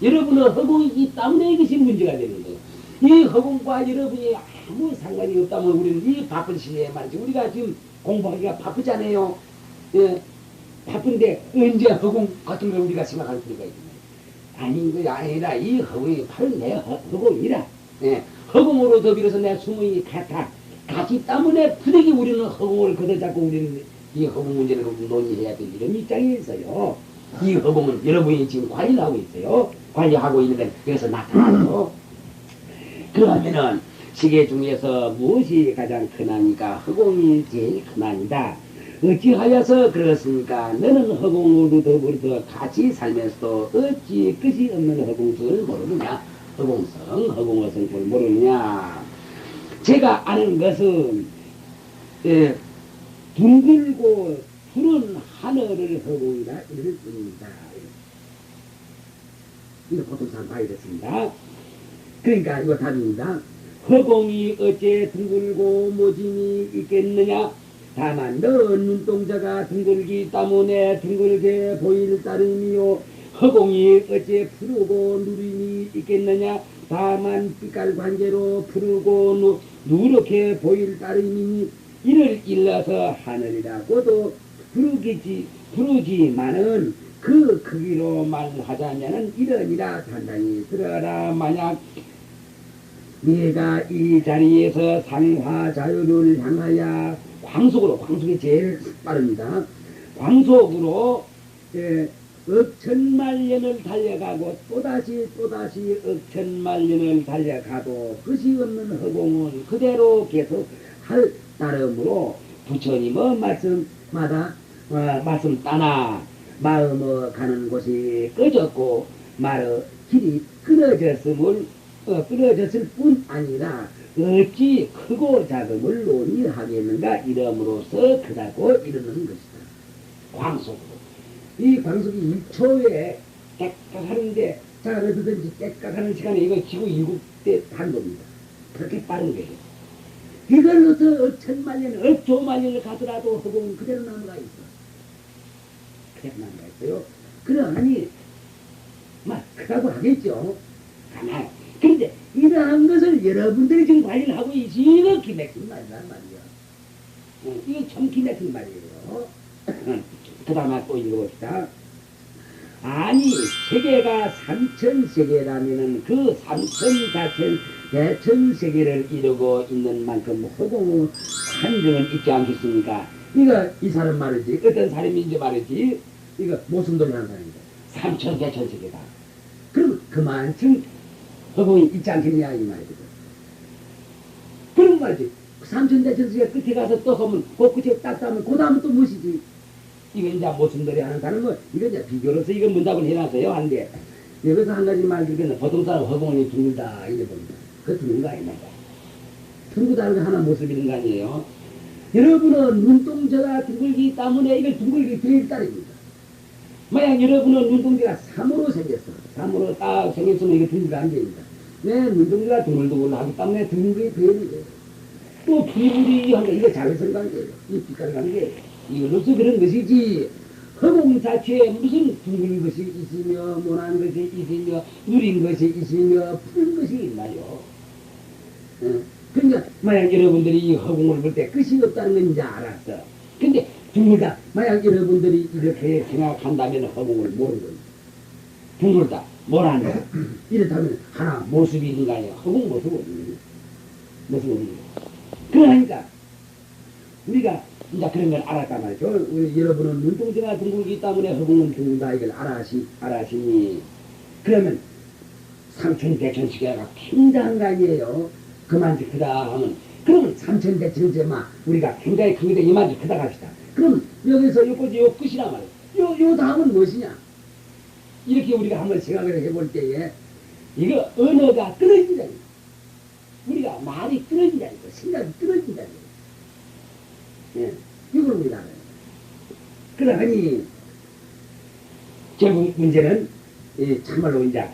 [SPEAKER 1] 여러분의 허공이기 때문에 이것이 문제가 되는 거예요. 이 허공과 여러분이 아무 상관이 없다면 우리는 이 바쁜 시대에 말이지 우리가 지금 공부하기가 바쁘잖아요. 예, 바쁜데 언제 허공 같은 걸 우리가 생각할 필요가 있나요? 아닌 게 아니라 이 허공이 바로 내 허공이라. 예, 허공으로 더불어서 내 수명이 같기 때문에 부득이 우리는 허공을 걷어잡고 우리는 이 허공 문제를 논의해야 될 이런 입장에 있어요. 이 허공은 여러분이 지금 관리를 하고 있어요. 관리하고 있는데 여기서 나타나요. 그러면은 시계 중에서 무엇이 가장 크나니까 허공이 제일 크나니다. 어찌하여서 그렇습니까? 너는 허공으로 더불어 같이 살면서도 어찌 끝이 없는 허공성을 모르느냐? 허공성, 허공의 성품을 모르느냐? 제가 아는 것은 둥글고 푸른 하늘을 허공이라 이럴 뿐입니다. 이거 보통 잘 봐야 됐습니다. 그러니까 이거 답입니다. 허공이 어째 둥글고 모짐이 있겠느냐? 다만 너 눈동자가 둥글기 때문에 둥글게 보일 따름이요. 허공이 어째 푸르고 누림이 있겠느냐? 다만 빛깔 관계로 푸르고 누렇게 보일 따름이니 이를 일러서 하늘이라고도 부르지만은 그 크기로 말하자면은 이러니라 단단히 들어라. 만약 네가 이 자리에서 상화자유를 향하여 광속이 제일 빠릅니다. 광속으로 억천만년을 달려가고 또다시 억천만년을 달려가도 끝이 없는 허공은 그대로 계속 할 따름으로 부처님의 말씀 따나 마음의 가는 곳이 꺼졌고 말의 길이 끊어졌을 뿐 아니라 어찌 크고 작음을 논의하겠는가 이름으로써 크다고 이르는 것이다. 광속으로. 이 광속이 1초에 깨끗하는데 자 어디든지 깨끗하는 시간에 이거 지구 7대 반도입니다. 그렇게 빠른 거예요. 이걸로서 억천만년, 억조만년을 가더라도 허공은 그대로 남아가 있어. 그대로 남아가 있어요. 그러니 막 크다고 하겠죠. 가만. 그런데 이러한 것을 여러분들이 지금 관리를 하고 있으니 이거 기맥힌 말이란 말이야. 이거 참 기맥힌 말이에요. 그 다음에 또 읽어봅시다. 아니 세계가 3000세계라면은 그 3000, 대천세계를 이루고 있는 만큼 허공의 한정은 있지 않겠습니까? 이거 이 사람 말이지. 어떤 사람인지 말이지. 이거 모순돌이 하는 사람입니다. 3000 대천세계다. 그럼 그만큼 허공이 있지 않겠냐 이 말이거든. 그런 말이지. 3000 대천세계 끝에 가서 또 하면 그 끝에 딱 따면 그 다음은 또 무엇이지? 이거 이제 모순들이 하는 다른 뭐, 이거 이제 비교로서 이거 문답을 해놨어요. 한데, 여기서 한 가지 말 드리겠네. 보통 사람 허공이 둥글다, 이래 봅니다. 그 둥근 거 아닙니까? 둥글다는 게 하나 모습이 있는 거 아니에요? 여러분은 눈동자가 둥글기 때문에 이걸 둥글게 될 따릅니다. 만약 여러분은 눈동자가 3으로 생겼어. 3으로 딱 생겼으면 이게 둥글게 안 됩니다. 내 눈동자가 둥글둥글하기 때문에 둥글게 되는 거예요. 또 부리부리한 거, 이거 자외선 관계예요. 이 빛깔 관계예요. 이걸로서 그런 것이지, 허공 자체에 무슨 둥근 것이 있으며, 모난 것이 있으며, 누린 것이 있으며, 푸른 것이 있나요? 그러니까, 만약 여러분들이 이 허공을 볼 때 끝이 없다는 건 이제 알았어. 근데, 둥글다. 만약 여러분들이 이렇게 생각한다면 허공을 모르는 거예요. 둥글다. 뭐란다. 이렇다면 하나 모습이 있는 거 아니에요. 허공 모습은 없는 거예요. 모습은 없는 거예요. 그러니까, 우리가 이제 그런 걸 알았단 말이죠. 우리 여러분은 눈동자가 둥글기 때문에 허공은 둥글다 이걸 알았으니 그러면 삼천대천시계가 굉장한 거 아니에요. 그만지 크다 하면 그러면 삼천대천시계만 우리가 굉장히 큰 건데 이만지 크다 합시다. 그럼 여기서 요까지 요 끝이란 말이에요. 요 다음은 무엇이냐? 이렇게 우리가 한번 생각을 해볼 때에 이거 언어가 끊어진다는 거예요. 우리가 말이 끊어진다는 거예요. 생각이 끊어진다는 거예요. 예, 이걸 우리가 알아요. 그러하니, 결국 문제는, 참말로 이제,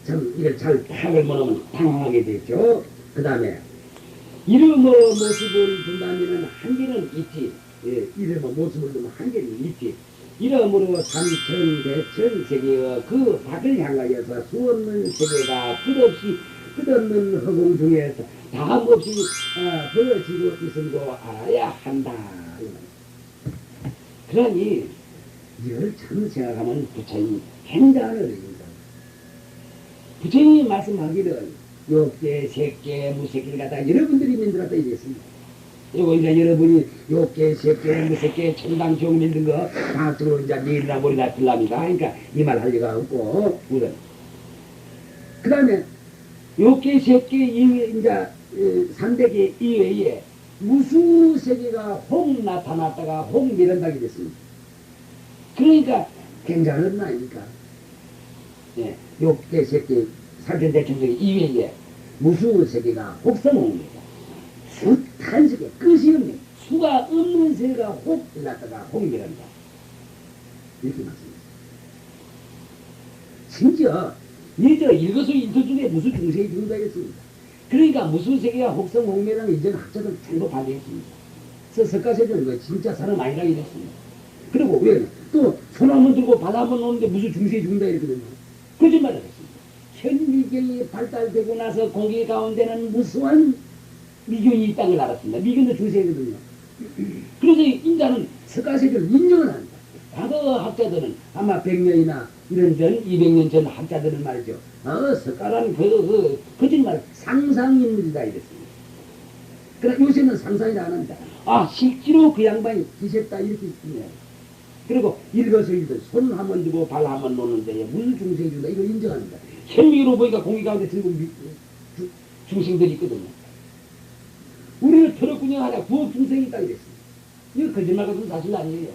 [SPEAKER 1] 참, 이걸 잘 파악을 못하면 당황하게 되죠. 그 다음에, 이름의 모습을 둔다면 한계는 있지. 예, 이름의 모습을 두면 한계는 있지. 이름으로 삼천대천 세계의 그 밖을 향하여서 수없는 세계가 끝없는 허공 중에서 다함없이 벌어지고 있음도 알아야 한다. 그러니 이걸 참 생각하면 부처님 굉장한 어려입니다. 부처님이 말씀하기를 욕계, 색계, 무색계를 갖다가 여러분들이 만들었다 이랬습니다. 그리고 이제 여러분이 욕계, 색계, 무색계, 천당, 종 만든 거 다 들어 이제 내일이나 모레나 들랍니다. 그러니까 이 말 할 리가 없고 우선 그 다음에 욕계, 색계 이외 이제 3대계 이외에 무수 세계가 혹 나타났다가 혹 밀어나게 됐습니다. 그러니까 굉장한 나이니까 예, 욕계, 색계, 삼천대천세계 이외에 무수 세계가 혹성홍입니다. 숱한 세계, 끝이 없는 수가 없는 세계가 혹 일어났다가 혹 밀어난다. 이렇게 말씀입니다. 심지어 이저 일거수일투 중에 무수 중세에 준다했습니다. 그러니까 무수 세계가 혹성 홍매라는 이전 학자들 전부 반대했습니다. 석가세존은 거 진짜 사람 아니라고 이랬습니다. 그리고 왜 또 손 한번 들고 발 한번 놓는데 무수 중세에 준다 이랬거든요. 거짓말을 했습니다. 현미경이 발달되고 나서 공기 가운데는 무수한 미균이 있다는 걸 알았습니다. 미균도 중세거든요. 그래서 인자는 석가세존을 인정을 합니다. 과거 학자들은 아마 100년이나 이런 전, 200년 전 학자들은 말이죠. 석가라는 거짓말, 상상인물이다 이랬습니다. 그러나 요새는 상상이라 안 합니다. 실제로 그 양반이 기셨다 이렇게 있네요. 그리고 일거수일투 손 한번 두고 발 한번 놓는데 무슨 중생이 준다 이거 인정합니다. 현미로 보니까 공기 가운데 들고 중생들이 있거든요. 우리는 철학군형 하나 부업 중생이 있다 이랬습니다. 이거 거짓말 같은 사실 아니에요.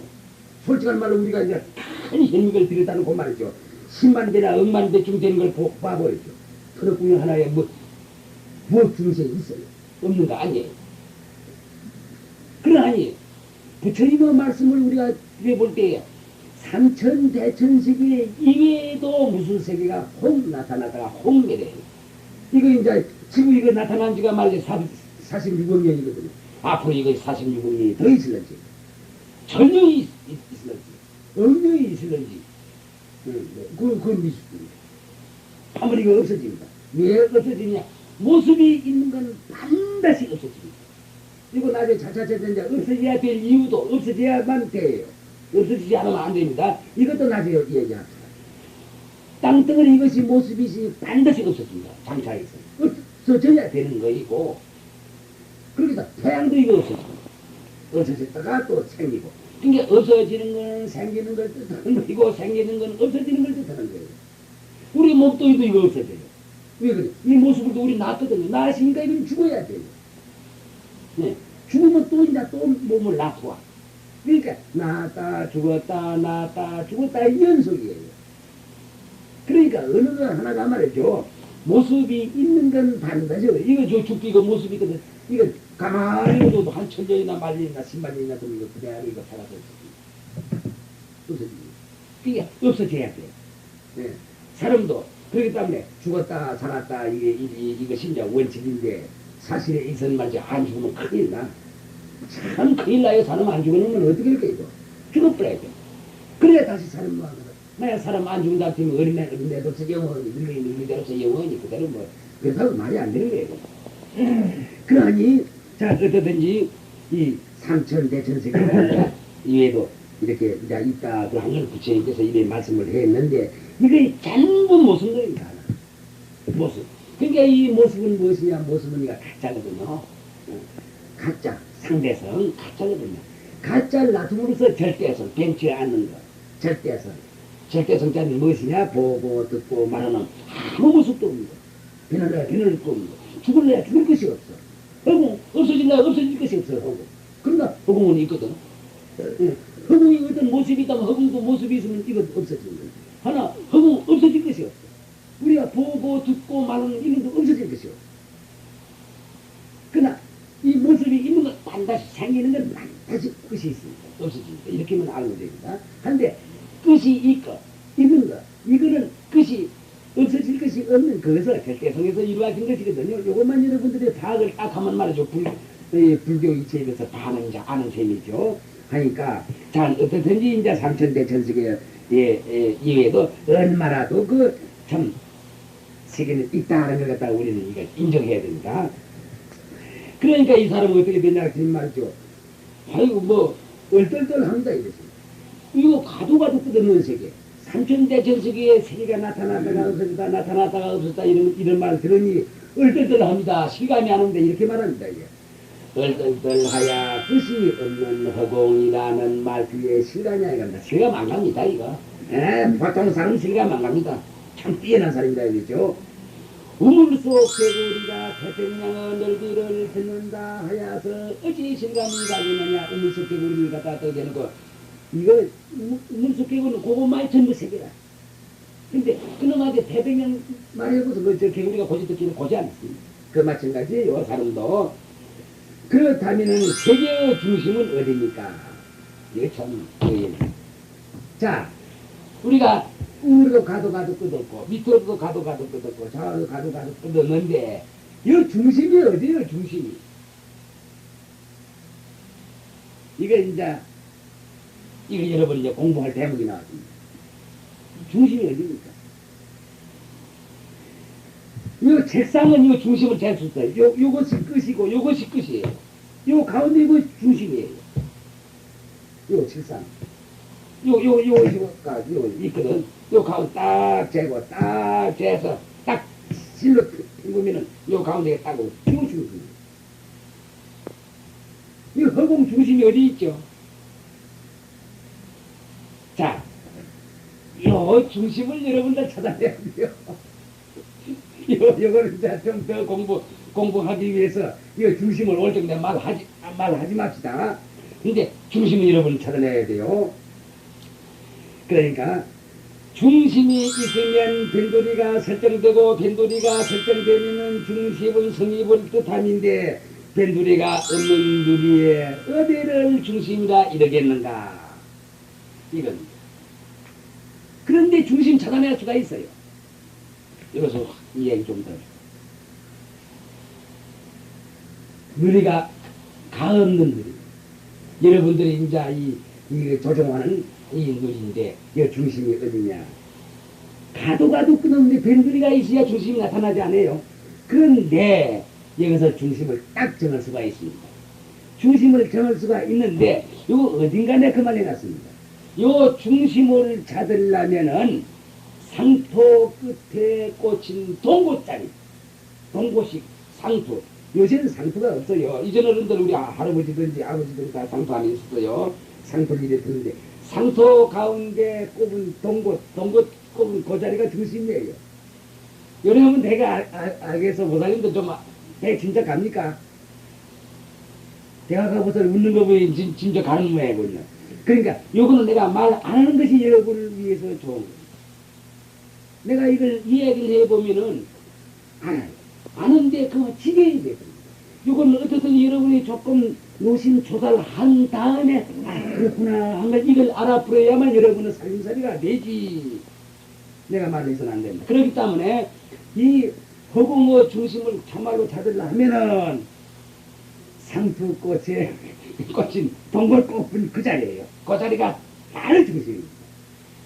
[SPEAKER 1] 솔직한 말로 우리가 이제 큰 현미를 들였다는 그 말이죠. 10만 대나 억만 대쯤 되는 걸 봐버렸죠. 철학군형 하나에 부업 중생이 있어요. 없는 거 아니에요. 그러하니 부처님의 말씀을 우리가 드려볼 때에 삼천대천세계 이외에도 무슨 세계가 혹 나타나다가 혹 내려요. 이거 이제 지금 이거 나타난 지가 말이죠. 46억 년이거든요. 앞으로 이거 46억 년이 더 있을런지, 전령이 있을런지, 억년이 있을런지, 그건 미숙입니다. 아무리 이거 없어집니다. 왜 없어지냐? 모습이 있는 건 반드시 없어집니다. 이거 나중에 차차차차 이제 없어져야 될 이유도 없어져야만 돼요. 없어지지 않으면 안 됩니다. 이것도 나중에 얘기합시다. 땅덩어리 이것이 모습이 반드시 없어집니다. 장차에서. 없어져야 되는 거이고, 그러니까 태양도 이거 없어집니다. 없어졌다가 또 생기고. 그러니까 없어지는 건 생기는 걸 뜻하는 거이고, 생기는 건 없어지는 걸 뜻하는 거예요. 우리 몸뚱이도 이거 없어져요. 왜 그래? 이 모습을 우리 낳거든요. 낳았으니까 이건 죽어야 돼요. 네. 죽으면 또 이제 또 몸을 낳고 와. 그러니까 나왔다 죽었다 나왔다 죽었다 이 연속이에요. 그러니까 어느 거 하나가 말이죠. 모습이 있는 건 반드시 이거 저 죽기 이거 모습이거든. 이거 가만히 둬도 한 천년이나 만년이나 10만년이나 좀 이거 그대로 이거 살아서 없어지지. 그게 없어져야 돼. 예. 사람도 그렇기 때문에 죽었다 살았다 이것이 이제 원칙인데 사실에 있어는 말이지 안 죽으면 큰일 나. 참 큰일 나요. 사람 안 죽으면 어떻게 할까 이거. 죽어버려야 돼. 그래야 다시 사람 뭐 하거든. 만약 사람 안 죽는다 하면 어린애도 영원히 늙은이대로서 영원히 그대로 뭐 그렇다고 말이 안 되는 거예요. 그러니 자 어떠든지 이 삼천대천세계가 이외에도 이렇게 이제 있다 그 한글 부처님께서 이래 말씀을 했는데 이게 전부 모습들입니다. 모습. 그러니까 이 모습은 무엇이냐? 모습은 이가 가짜거든요. 가짜, 상대성 가짜거든요. 가짜를 놔둠으로써 절대성, 변치 않는 것. 절대성. 절대성자는 무엇이냐? 보고 듣고 말하는 아무 모습도 없는 것. 변할래야 변할 거 없는 것. 죽을래야 죽을 것이 없어. 허공 없어질래야 없어질 것이 없어. 허공. 그러나 허공은 있거든. 허공이 어떤 모습이 있다면 허공도 모습이 있으면 이건 없어지는 거야. 하나 허공 없어질 것이 없어. 우리가 보고 듣고 말하는 이런 거 없어질 것이 없어. 그러나 이 모습이 있는 건 반드시 생기는 건 반드시 끝이 있습니다. 없어집니다. 이렇게만 알면 됩니다. 한데 끝이 있고 있는 거 이거는 끝이 없어질 것이 없는 그것을 절대성에서 이루어진 것이거든요. 이것만 여러분들이 파악을 딱 하면 말이죠. 불교 이체에 대해서 파는 이제 아는 셈이죠. 하니까 자 어떻든지 이제 삼천대천세계 이외에도 얼마라도 그 참 세계는 있다는 걸 갖다가 우리는 이걸 인정해야 됩니다. 그러니까 이 사람은 어떻게 되냐 하는 말이죠. 아이고 뭐 얼떨떨합니다 이것이. 이거 가도 끝없는 세계. 삼천대천세계에 세계가 나타났다가 없어졌다 나타났다가 없었다 이런 말 들으니 얼떨떨합니다. 실감이 안 오는데 이렇게 말합니다. 이게. 얼떨떨하야 끝이 없는 허공이라는 말 뒤에 실감이 안 갑니다. 실감 안 갑니다 이거. 보통 사람은 실감 안 갑니다. 참 뛰어난 사람이다 이거죠. 우물 속 개구리가 태평양의 넓이를 듣는다 하여서 어찌 실감이 가겠느냐. 우물 속 개구리를 갖다 떠대놓고 이거 우물 속 개구리는 그것만이 전부 세계라. 근데 그놈한테 태평양 말해보서 저 개구리가 고지 듣기는 고지 않습니다. 그 마찬가지예요. 사람도. 그렇다면은 세계의 중심은 어디입니까? 이게 참 자 우리가 우리도 가도 끝없고 밑으로도 가도 끝없고 좌우도 가도 끝없는데 이 중심이 어디예요? 중심이 이거 여러분 이제 공부할 대목이 나왔습니다. 중심이 어디입니까? 이 책상은 이 중심을 잴 수 있어요. 요것이 끝이고 요것이 끝이에요. 요 가운데 이거 중심이에요. 요 책상. 요가 있거든. 요 가운데 딱 재고 딱 재서 딱 실로 헹구면은 요 가운데에 딱 오고 요 중심. 이 허공 중심이 어디 있죠? 자, 요 중심을 여러분들 찾아내야 돼요. 요거를 이제 좀 더 공부하기 위해서 이 중심을 올 정도에 말하지 맙시다. 근데 중심을 여러분 찾아내야 돼요. 그러니까 중심이 있으면 변도리가 설정되고 변도리가 설정되면 중심은 성립을 뜻함인데 변두리가 없는 두리에 어디를 중심이라 이러겠는가 이건. 그런데 중심 찾아낼 수가 있어요. 이것을 이야기 좀 더. 누리가 가없는 누리. 여러분들이 이제 이 조종하는 이 누리인데 이 중심이 어디냐. 가도 끝없는데 변두리가 있어야 중심이 나타나지 않아요. 그런데 여기서 중심을 딱 정할 수가 있습니다. 중심을 정할 수가 있는데 이거 어딘가에 그만해놨습니다. 요 중심을 찾으려면은 상토 끝에 꽂힌 동고짜리, 동고식 상토. 요새는 상토가 없어요. 이전 어른들 우리 할아버지든지 아버지들 다 상토 안에 있었어요. 상토를 이래 드는데 상토 가운데 꼽은 동고 꼽은 그 자리가 중심이에요. 여러분 대가 알겠어. 보살님도 좀 대 진짜 갑니까? 대학 가고서 웃는 거 보니 진짜 가는 모양이군요. 그러니까 요거는 내가 말 안 하는 것이 여러분을 위해서 좋은 거예요. 내가 이걸 이야기를 해보면은 알아요. 아는데 그거 지켜야 되거든요. 이건 어떻든 여러분이 조금 노심 조사를 한 다음에 그렇구나 한 걸 이걸 알아버려야만 여러분은 살림살이가 되지. 내가 말해서는 안 된다. 그렇기 때문에 이 허공의 중심을 참말로 찾으려 하면은 상투꽃에 꽃인 동굴꽃은 그 자리예요. 그 자리가 바로 중심입니다.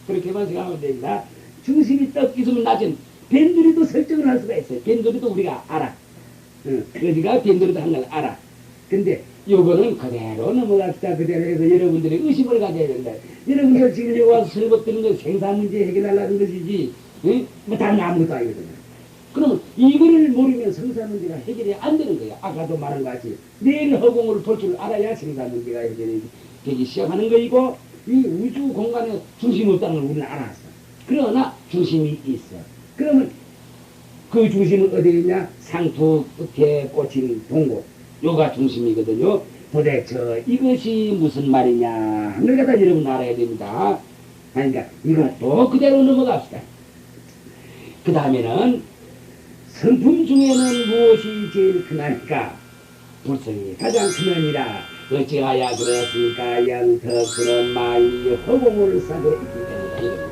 [SPEAKER 1] 그렇게만 생각하면 됩니다. 중심이 딱 있으면 낮은 밴드리도 설정을 할 수가 있어요. 밴드리도 우리가 알아. 우리가 밴드리도 한 걸 알아. 근데 요거는 그대로 넘어갑시다. 그대로 해서 여러분들이 의심을 가져야 된다. 여러분들 지금 여기 와서 설거뜨는 건 생산 문제 해결하려는 것이지, 뭐 다른 아무것도 아니거든요. 그러면 이거를 모르면 생산 문제가 해결이 안 되는 거야. 아까도 말한 것 같이 내일 허공을 볼 줄 알아야 생산 문제가 해결이 되기 시작하는 거이고, 이 우주 공간에 중심이 없다는 걸 우리는 알았어. 그러나 중심이 있어. 그러면 그 중심은 어디에 있냐? 상투 끝에 꽂힌 동굴. 요가 중심이거든요. 도대체 이것이 무슨 말이냐 하는 걸 갖다 여러분 알아야 됩니다. 그러니까 이것도 그대로 넘어갑시다. 그 다음에는 성품 중에는 무엇이 제일 크나니까? 불성이 가장 크느니라. 어찌하여 그렇습니까? 영덕 그런 마이 허공을 싸고 있기 때문에